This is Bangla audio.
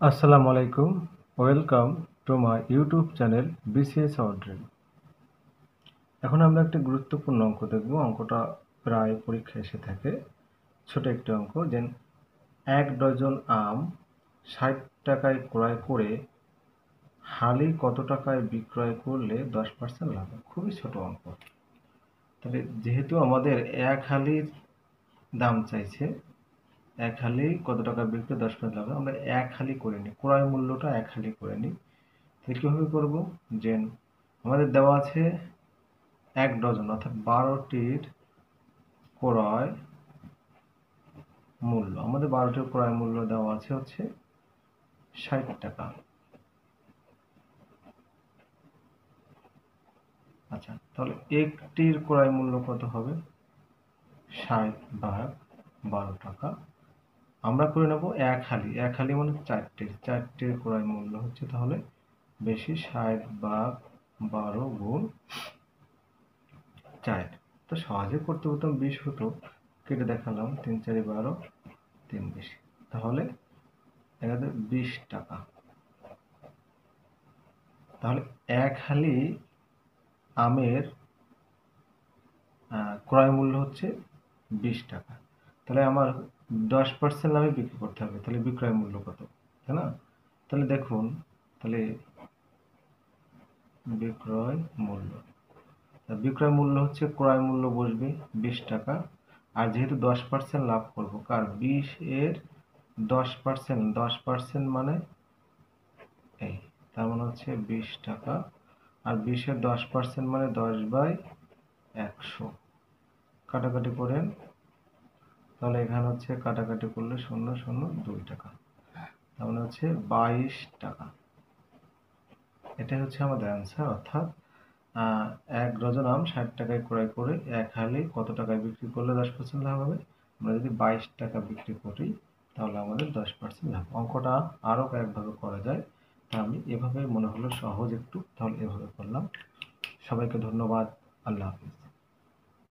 আসসালামু আলাইকুম, welcome to my YouTube channel BCS hour dream. এখন আমরা একটি গুরুত্বপূর্ণ অঙ্ক দেখব। অঙ্কটা প্রায় পরীক্ষায় এসে থাকে। ছোট একটি অঙ্ক, যে 1 ডজন আম 60 টাকায় ক্রয় করে হালি কত টাকায় বিক্রয় করলে 10% লাভ হয়। খুবই ছোট অঙ্ক। তবে যেহেতু আমাদের এক হালির দাম চাইছে, এক হালি কত টাকা বিক্রি 10% লাভ হয়, আমরা এক হালি করে নিই, ক্রয় মূল্যটা এক হালি করে নিই। তাহলে কীভাবে করবো? যে আমাদের দেওয়া আছে 1 ডজন অর্থাৎ 12টির ক্রয় মূল্য। আমাদের 12টির ক্রয় মূল্য দেওয়া আছে হচ্ছে 60 টাকা। আচ্ছা, তাহলে একটির ক্রয় মূল্য কত হবে? 60 ভাগ 12 টাকা। আমরা করে নেব এক হালি। এক হালি মানে চারটির ক্রয় মূল্য হচ্ছে তাহলে বেশি, 60 ভাগ 12 গুণ 4। তো সহজে করতে হতো, 20 হতো, কেটে দেখালাম, 3 4 12, 3 20, তাহলে এখানে 20 টাকা। তাহলে এক হালি আমের ক্রয় মূল্য হচ্ছে 20 টাকা। তাহলে আমার 10% লাভে বিক্রি করতে হবে, তাহলে বিক্রয় মূল্য কত, তাই না? তাহলে দেখুন, তাহলে বিক্রয় মূল্য হচ্ছে, ক্রয় মূল্য বসবে 20 টাকা। আর যেহেতু 10% লাভ করবো, কার 20 এর 10% মানে এই, তার মানে হচ্ছে 20 টাকা। আর 20 এর 10% মানে 10/100। কাটাকাটি করেন, তাহলে এখানে হচ্ছে কাটাকাটি করলে 0 0 2 টাকা, তার মানে হচ্ছে 22 টাকা। এটাই হচ্ছে আমাদের অ্যান্সার। অর্থাৎ 1 ডজন আম 60 টাকায় ক্রয় করে এক হালি কত টাকায় বিক্রি করলে 10% লাভ হবে? আমরা যদি 22 টাকা বিক্রি করি তাহলে আমাদের 10% লাভ। অঙ্কটা আরও কয়েকভাবে করা যায়, তা আমি এভাবে মনে হলো সহজ একটু, তাহলে এভাবে করলাম। সবাইকে ধন্যবাদ। আল্লাহ হাফিজ।